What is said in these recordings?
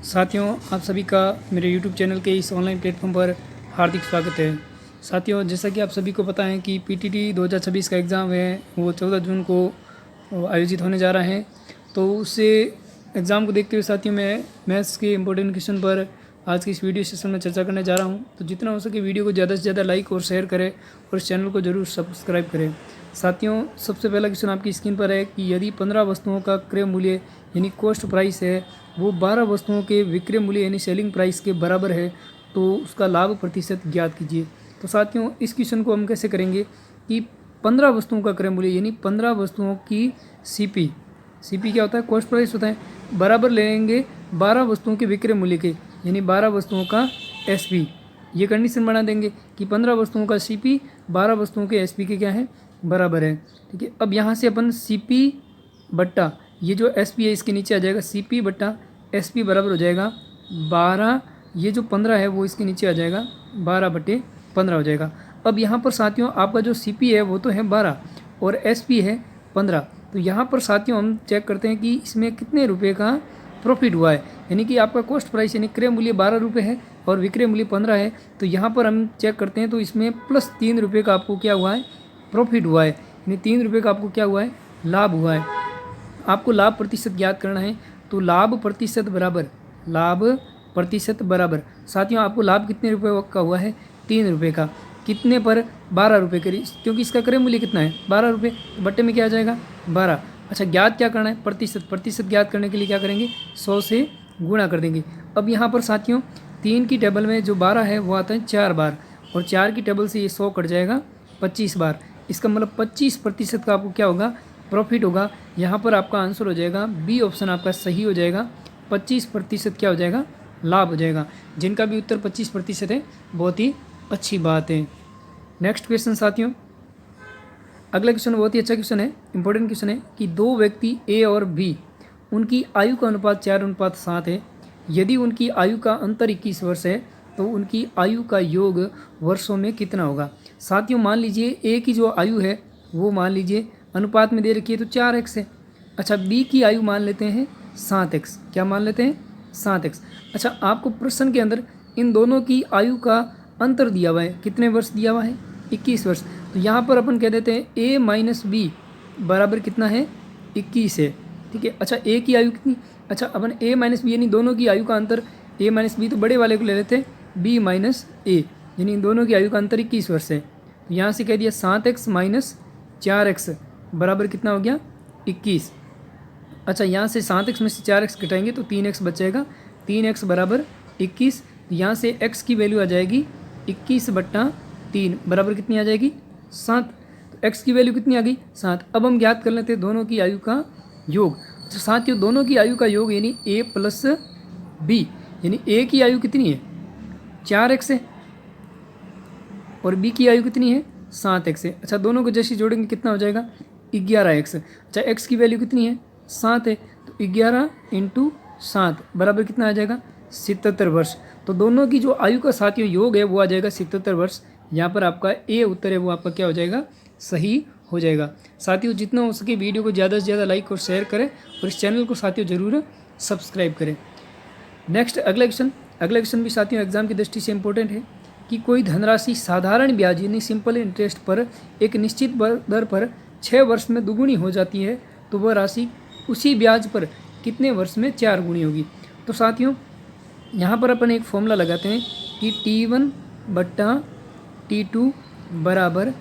साथियों, आप सभी का मेरे YouTube चैनल के इस ऑनलाइन प्लेटफॉर्म पर हार्दिक स्वागत है। साथियों, जैसा कि आप सभी को पता है कि PTT 2026 का एग्ज़ाम है वो 14 जून को आयोजित होने जा रहा है। तो उससे एग्ज़ाम को देखते हुए साथियों, मैं मैथ्स के इम्पोर्टेंट क्वेश्चन पर आज की इस वीडियो सेशन में चर्चा करने जा रहा हूं। तो जितना हो सके वीडियो को ज़्यादा से ज़्यादा लाइक और शेयर करें और इस चैनल को ज़रूर सब्सक्राइब करें। साथियों, सबसे पहला क्वेश्चन आपकी स्क्रीन पर है कि यदि 15 वस्तुओं का क्रय मूल्य यानी कॉस्ट प्राइस है वो 12 वस्तुओं के विक्रय मूल्य यानी सेलिंग प्राइस के बराबर है तो उसका लाभ प्रतिशत ज्ञात कीजिए। तो साथियों, इस क्वेश्चन को हम कैसे करेंगे कि 15 वस्तुओं का क्रय मूल्य यानी 15 वस्तुओं की सीपी क्या होता है, कॉस्ट प्राइस होता है, बराबर लेंगे 12 वस्तुओं के विक्रय मूल्य के यानी 12 वस्तुओं का एसपी। ये कंडीशन बना देंगे कि 15 वस्तुओं का सीपी 12 वस्तुओं के एसपी के क्या है, बराबर है। ठीक है, अब यहाँ से अपन सीपी बट्टा ये जो एसपी है इसके नीचे आ जाएगा, सीपी बट्टा एसपी बराबर हो जाएगा 12, ये जो 15 है वो इसके नीचे आ जाएगा 12/15 हो जाएगा। अब यहाँ पर साथियों आपका जो सीपी है वो तो है 12 और एसपी है 15। तो यहाँ पर साथियों हम चेक करते हैं कि इसमें कितने रुपए का प्रॉफिट हुआ है, यानी कि आपका कॉस्ट प्राइस यानी क्रय मूल्य 12 रुपये है और विक्रय मूल्य 15 है। तो यहाँ पर हम चेक करते हैं तो इसमें प्लस 3 रुपये का आपको क्या हुआ है, प्रॉफिट हुआ है, यानी 3 रुपये का आपको क्या हुआ है, लाभ हुआ है। आपको लाभ प्रतिशत ज्ञात करना है तो लाभ प्रतिशत बराबर साथियों आपको लाभ कितने रुपए का हुआ है, 3 रुपये का, कितने पर 12 रुपये करीब, क्योंकि इसका क्रय मूल्य कितना है 12 रुपये, तो बट्टे में क्या आ जाएगा 12। अच्छा, ज्ञात क्या करना है, प्रतिशत ज्ञात करने के लिए क्या करेंगे 100 से गुणा कर देंगे। अब यहाँ पर साथियों 3 की टेबल में जो 12 है वो आता है 4 बार और 4 की टेबल से ये 100 कट जाएगा 25 बार। इसका मतलब 25% का आपको क्या होगा, प्रॉफिट होगा। यहाँ पर आपका आंसर हो जाएगा बी ऑप्शन आपका सही हो जाएगा, 25% क्या हो जाएगा, लाभ हो जाएगा। जिनका भी उत्तर 25% है बहुत ही अच्छी बात है। नेक्स्ट क्वेश्चन साथियों, अगला क्वेश्चन बहुत ही अच्छा क्वेश्चन है, इंपॉर्टेंट क्वेश्चन है कि दो व्यक्ति ए और बी, उनकी आयु का अनुपात 4:7 है। यदि उनकी आयु का अंतर 21 वर्ष है तो उनकी आयु का योग वर्षों में कितना होगा। साथियों मान लीजिए ए की जो आयु है वो मान लीजिए अनुपात में दे रखी है तो 4x है। अच्छा, बी की आयु मान लेते हैं 7x, क्या मान लेते हैं 7x। अच्छा, आपको प्रश्न के अंदर इन दोनों की आयु का अंतर दिया हुआ है, कितने वर्ष दिया हुआ है, 21 वर्ष। तो यहाँ पर अपन कह देते हैं a माइनस बी बराबर कितना है, 21 है। ठीक है, अच्छा a की आयु कितनी, अच्छा अपन a माइनस बी यानी दोनों की आयु का अंतर, a माइनस बी तो बड़े वाले को ले लेते हैं, b माइनस a यानी इन दोनों की आयु का अंतर 21 वर्ष है। तो यहाँ से कह दिया 7x माइनस 4x बराबर कितना हो गया, 21। अच्छा, यहाँ से 7x में से 4x घटाएंगे तो 3x बचेगा, 3x बराबर 21। यहाँ से x की वैल्यू आ जाएगी 21/3 बराबर कितनी आ जाएगी, 7। तो x की वैल्यू कितनी आ गई, 7। अब हम ज्ञात कर लेते हैं दोनों की आयु का योग। तो साथियों दोनों की आयु का योग यानी a प्लस b, यानी a की आयु कितनी है 4x है और b की आयु कितनी है 7x है। अच्छा, दोनों को जैसे जोड़ेंगे कितना हो जाएगा 11x। अच्छा, x की वैल्यू कितनी है 7 है तो 11 × 7 बराबर कितना आ जाएगा 77 वर्ष। तो दोनों की जो आयु का साथियों योग है वो आ जाएगा 77 वर्ष। यहाँ पर आपका ए उत्तर है वो आपका क्या हो जाएगा, सही हो जाएगा। साथियों जितना हो सके वीडियो को ज़्यादा से ज़्यादा लाइक और शेयर करें और इस चैनल को साथियों ज़रूर सब्सक्राइब करें। नेक्स्ट अगला क्वेश्चन भी साथियों एग्जाम की दृष्टि से इम्पोर्टेंट है कि कोई धनराशि साधारण ब्याज यानी सिंपल इंटरेस्ट पर एक निश्चित दर पर 6 वर्ष में दुगुनी हो जाती है तो वह राशि उसी ब्याज पर कितने वर्ष में 4 गुनी होगी। तो साथियों यहाँ पर अपन एक फॉर्मूला लगाते हैं कि T1/T2 बराबर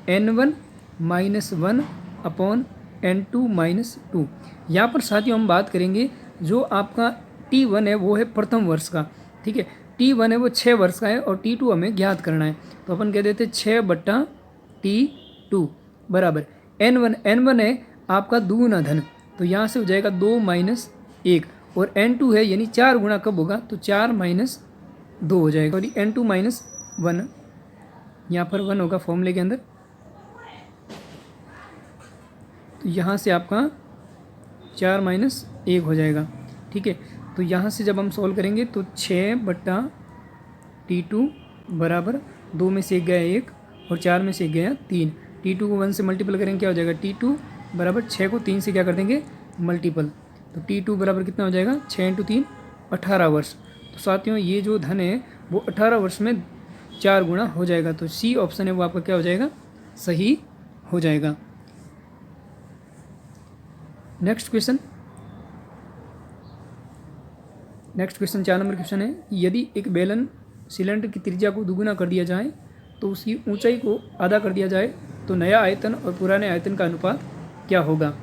N1 - 1/N2 - 2। यहाँ पर साथियों हम बात करेंगे जो आपका T1 है वो है प्रथम वर्ष का, ठीक है, T1 है वो 6 वर्ष का है और T2 हमें ज्ञात करना है। तो अपन कह देते 6/T2 बराबर N1 है आपका दुगुना धन, तो यहाँ से हो जाएगा 2 - 1 और N2 है यानी 4 गुना कब होगा तो 4 - 2 हो जाएगा और N2 - 1, यहाँ पर 1 होगा फॉर्मूले के अंदर। तो यहाँ से आपका 4 - 1 हो जाएगा। ठीक है, तो यहाँ से जब हम सॉल्व करेंगे तो 6/T2 बराबर 2 में से 1 गया 1 और 4 में से 1 गया 3। T2 को 1 से मल्टीपल करेंगे क्या हो जाएगा, T2 बराबर 6 को 3 से क्या कर देंगे मल्टीपल, तो T2 बराबर कितना हो जाएगा, 6 इंटू 3 18 वर्ष। तो साथियों ये जो धन है वो 18 वर्ष में 4 गुना हो जाएगा। तो सी ऑप्शन है वो आपका क्या हो जाएगा, सही हो जाएगा। नेक्स्ट क्वेश्चन 4 नंबर क्वेश्चन है, यदि एक बेलन सिलेंडर की त्रिज्या को दुगुना कर दिया जाए तो उसकी ऊंचाई को आधा कर दिया जाए तो नया आयतन और पुराने आयतन का अनुपात क्या होगा।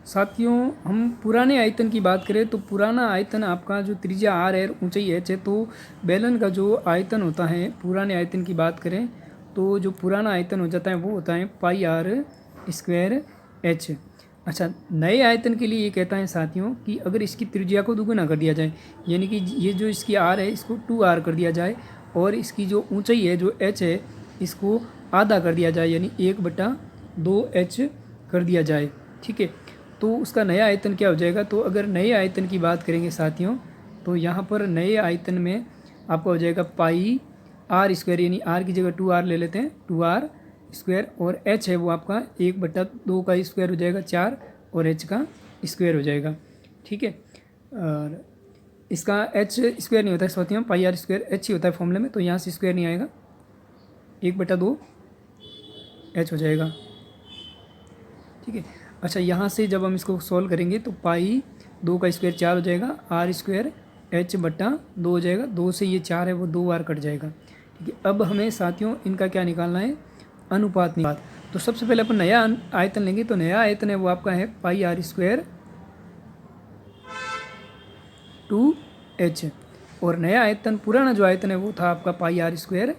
साथियों हम पुराने आयतन की बात करें तो पुराना आयतन आपका जो त्रिज्या आर है, ऊंचाई एच है, तो बेलन का जो आयतन होता है पुराने आयतन की बात करें तो जो पुराना आयतन हो जाता है वो होता है पाई आर स्क्वायर एच। अच्छा, नए आयतन के लिए ये कहता है साथियों कि अगर इसकी त्रिज्या को दुगुना कर दिया जाए, यानी कि ये जो इसकी आर है इसको 2r कर दिया जाए और इसकी जो ऊंचाई है जो h है इसको आधा कर दिया जाए, यानी 1/2h कर दिया जाए। ठीक है, तो उसका नया आयतन क्या हो जाएगा। तो अगर नए आयतन की बात करेंगे साथियों तो यहाँ पर नए आयतन में आपका हो जाएगा पाई आर स्क्वायर, यानी आर की जगह 2r ले लेते हैं, 2r स्क्वायर, और h है वो आपका 1/2 का स्क्वायर हो जाएगा 4 और h का स्क्वायर हो जाएगा। ठीक है, और इसका h स्क्वायर नहीं होता है साथियों, पाई आर स्क्वायर h ही होता है फॉर्मूले में, तो यहाँ से स्क्वायर नहीं आएगा, 1/2 h हो जाएगा। ठीक है, अच्छा यहाँ से जब हम इसको सॉल्व करेंगे तो पाई 2 का स्क्वायर 4 हो जाएगा, आर स्क्वायर h/2 हो जाएगा, 2 से ये 4 है वो 2 बार कट जाएगा। ठीक है, अब हमें साथियों इनका क्या निकालना है, अनुपात निकाल। तो सबसे पहले अपन नया आयतन लेंगे, तो नया आयतन है वो आपका है पाई आर स्क्वायर 2h, और नया आयतन पुराना जो आयतन है वो था आपका पाई आर स्क्वायर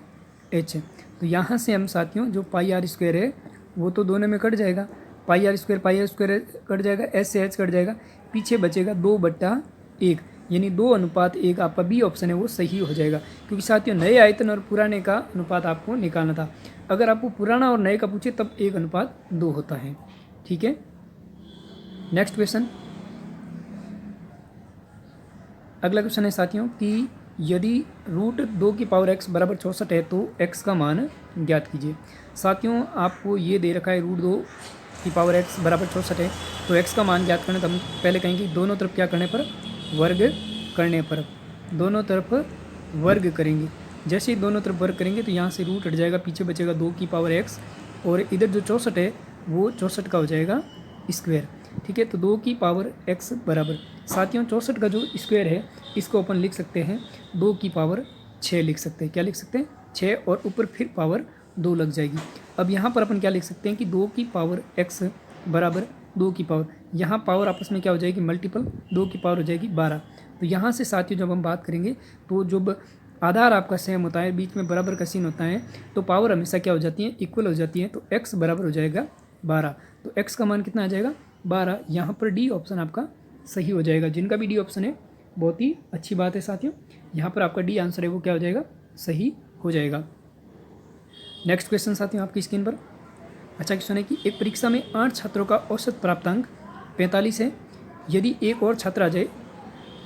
h। तो यहाँ से हम साथियों जो पाई आर स्क्वायर है वो तो दोनों में कट जाएगा, पाई आर स्क्वायर कट जाएगा, एच से एच कट जाएगा, पीछे बचेगा 2/1, यानी 2:1 आपका बी ऑप्शन है वो सही हो जाएगा, क्योंकि साथियों नए आयतन और पुराने का अनुपात आपको निकालना था। अगर आपको पुराना और नए का पूछे तब 1:2 होता है। ठीक है, नेक्स्ट क्वेश्चन, अगला क्वेश्चन है साथियों कि यदि √2 बराबर 64 है तो x का मान ज्ञात कीजिए। साथियों आपको ये दे रखा है √2 बराबर 64 है, तो x का मान ज्ञात करने तो हम पहले कहेंगे दोनों तरफ क्या करने पर, वर्ग करने पर, दोनों तरफ वर्ग करेंगे। जैसे ही दोनों तरफ वर्ग करेंगे तो यहाँ से रूट हट जाएगा, पीछे बचेगा 2 और इधर जो 64 है वो 64 का हो जाएगा स्क्वायर। ठीक है, तो 2 बराबर साथियों 64 का जो स्क्वायर है इसको अपन लिख सकते हैं 2 लिख सकते हैं। क्या लिख सकते हैं, 6, और ऊपर फिर पावर 2 लग जाएगी। अब यहाँ पर अपन क्या लिख सकते हैं कि 2 बराबर 2 यहाँ पावर आपस में क्या हो जाएगी, मल्टीपल, 2 हो जाएगी 12। तो यहाँ से साथियों जब हम बात करेंगे तो जब आधार आपका सेम होता है, बीच में बराबर का सीन होता है, तो पावर हमेशा क्या हो जाती है, इक्वल हो जाती है। तो x बराबर हो जाएगा 12, तो x का मान कितना आ जाएगा 12। यहाँ पर डी ऑप्शन आपका सही हो जाएगा। जिनका भी डी ऑप्शन है बहुत ही अच्छी बात है साथियों, यहाँ पर आपका डी आंसर है वो क्या हो जाएगा, सही हो जाएगा। नेक्स्ट क्वेश्चन साथियों आपकी स्क्रीन पर अच्छा क्वेश्चन है कि एक परीक्षा में 8 छात्रों का औसत प्राप्तांक 45 है, यदि एक और छात्र आ जाए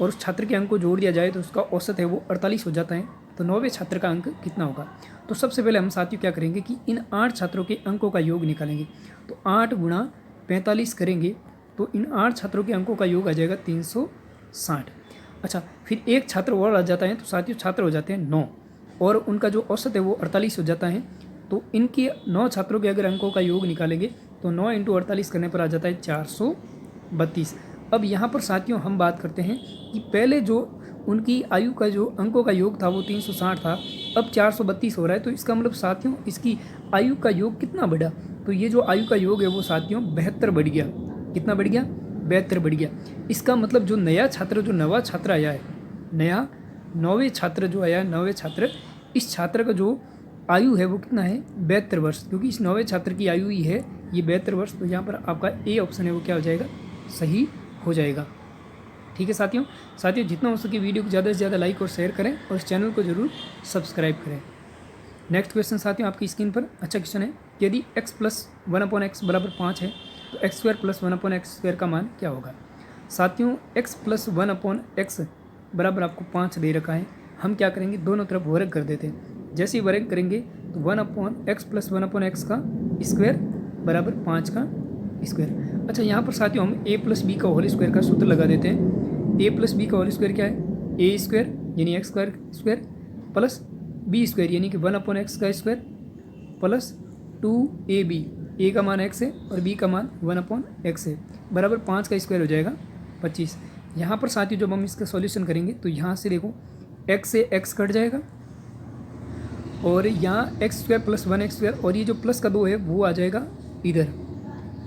और उस छात्र के अंक को जोड़ दिया जाए तो उसका औसत है वो 48 हो जाता है, तो 9वें छात्र का अंक कितना होगा। तो सबसे पहले हम साथियों क्या करेंगे कि इन 8 छात्रों के अंकों का योग निकालेंगे। तो 8 × 45 करेंगे तो इन 8 छात्रों के अंकों का योग आ जाएगा 360। अच्छा, फिर एक छात्र और आ जाता है तो साथियों छात्र हो जाते हैं 9 और उनका जो औसत है वो 48 हो जाता है। तो इनके 9 छात्रों के अगर अंकों का योग निकालेंगे तो 9 × 48 करने पर आ जाता है 432। अब यहाँ पर साथियों हम बात करते हैं कि पहले जो उनकी आयु का जो अंकों का योग था वो 360 था, अब 432 हो रहा है। तो इसका मतलब साथियों इसकी आयु का योग कितना बढ़ा, तो ये जो आयु का योग है वो साथियों 72 बढ़ गया। कितना बढ़ गया, 72 बढ़ गया। इसका मतलब जो नया छात्र, जो नवा छात्र आया है, नया 9वें छात्र जो आया है, 9वें छात्र, इस छात्र का जो आयु है वो कितना है 72 वर्ष, क्योंकि इस 9वें छात्र की आयु ही है ये 72 वर्ष। तो यहाँ पर आपका ए ऑप्शन है वो क्या हो जाएगा, सही हो जाएगा। ठीक है साथियों, जितना हो सके वीडियो को ज़्यादा से ज़्यादा लाइक और शेयर करें और इस चैनल को जरूर सब्सक्राइब करें। नेक्स्ट क्वेश्चन साथियों आपकी स्क्रीन पर अच्छा क्वेश्चन है, यदि x + 1/x बराबर 5 है तो x² + 1/x² का मान क्या होगा। साथियों x + 1/x बराबर आपको 5 दे रखा है, हम क्या करेंगे दोनों तरफ वर्ग कर देते हैं। जैसे ही वर्ग करेंगे तो 1/x + 1/x का स्क्वायर बराबर 5 का स्क्वायर। अच्छा यहाँ पर साथियों हम a प्लस बी का होल स्क्वायर का सूत्र लगा देते हैं। a प्लस बी का होल स्क्वायर क्या है, ए स्क्वायर यानी X square plus B square यानी कि 1/x का स्क्वायर प्लस 2ab, ए का मान x है और b का मान 1/x है, बराबर 5 का स्क्वायर हो जाएगा 25। यहाँ पर साथियों जब हम इसका सॉल्यूशन करेंगे तो यहाँ से देखो x से x कट जाएगा और यहाँ x square plus 1x square और ये जो प्लस का 2 है वो आ जाएगा इधर।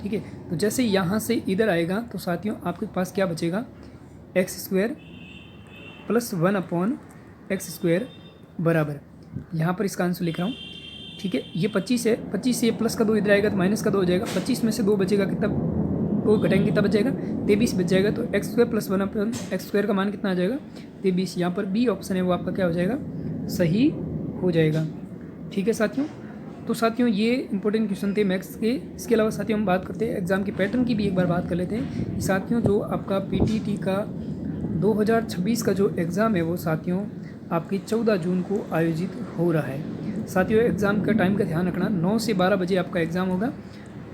ठीक है, तो जैसे यहाँ से इधर आएगा तो साथियों आपके पास क्या बचेगा, x square plus 1/x square बराबर, यहाँ पर इसका आंसर लिख रहा हूँ। ठीक है, ये 25 है, 25 से ये प्लस का 2 इधर आएगा तो माइनस का 2 हो जाएगा, 25 में से 2 बचेगा कितना, 2 घटाएंगे कितना बचेगा 23 बच जाएगा। तो x square plus 1/x square का मान कितना आ जाएगा 23। यहाँ पर बी ऑप्शन है वो आपका क्या हो जाएगा, सही हो जाएगा। ठीक है साथियों, तो साथियों ये इंपॉर्टेंट क्वेश्चन थे मैथ्स के। इसके अलावा साथियों हम बात करते हैं एग्ज़ाम के पैटर्न की भी एक बार बात कर लेते हैं। साथियों जो आपका पीटीटी का 2026 का जो एग्ज़ाम है वो साथियों आपकी 14 जून को आयोजित हो रहा है। साथियों एग्ज़ाम का टाइम का ध्यान रखना, 9 से 12 बजे आपका एग्ज़ाम होगा,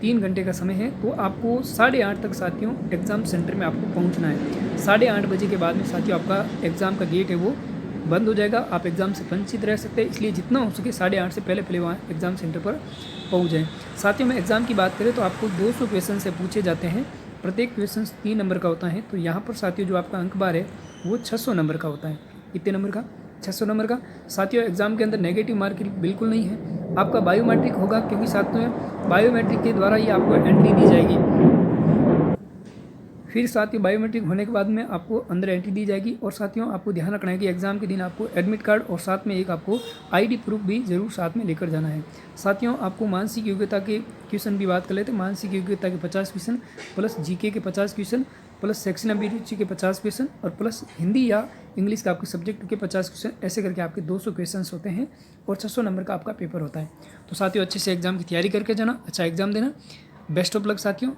3 घंटे का समय है। तो आपको 8:30 तक साथियों एग्ज़ाम सेंटर में आपको पहुंचना है। 8:30 बजे के बाद में साथियों आपका एग्ज़ाम का गेट है वो बंद हो जाएगा, आप एग्ज़ाम से वंचित रह सकते हैं। इसलिए जितना हो सके 8:30 से पहले वहाँ एग्ज़ाम सेंटर पर पहुँच जाएँ। साथियों में एग्ज़ाम की बात करें तो आपको 200 क्वेश्चन से पूछे जाते हैं, प्रत्येक क्वेश्चन 3 नंबर का होता है। तो यहाँ पर साथियों जो आपका अंक बार है वो 600 नंबर का होता है। कितने नंबर का, 600 नंबर का। साथियों एग्ज़ाम के अंदर नेगेटिव मार्किंग बिल्कुल नहीं है, आपका बायोमेट्रिक होगा, क्योंकि साथियों बायोमेट्रिक के द्वारा ही आपको एंट्री दी जाएगी। फिर साथियों बायोमेट्रिक होने के बाद में आपको अंदर एंट्री दी जाएगी। और साथियों आपको ध्यान रखना है कि एग्ज़ाम के दिन आपको एडमिट कार्ड और साथ में एक आपको आईडी प्रूफ भी ज़रूर साथ में लेकर जाना है। साथियों आपको मानसिक योग्यता के क्वेश्चन भी बात कर लेते हैं। मानसिक योग्यता के 50 क्वेश्चन प्लस जीके के 50 क्वेश्चन प्लस सेक्शन अभिरुचि के 50 क्वेश्चन और प्लस हिंदी या इंग्लिश का आपके सब्जेक्ट के 50 क्वेश्चन, ऐसे करके आपके 200 क्वेश्चन होते हैं और 600 नंबर का आपका पेपर होता है। तो साथियों अच्छे से एग्ज़ाम की तैयारी करके जाना, अच्छा एग्ज़ाम देना। बेस्ट ऑफ लक साथियों।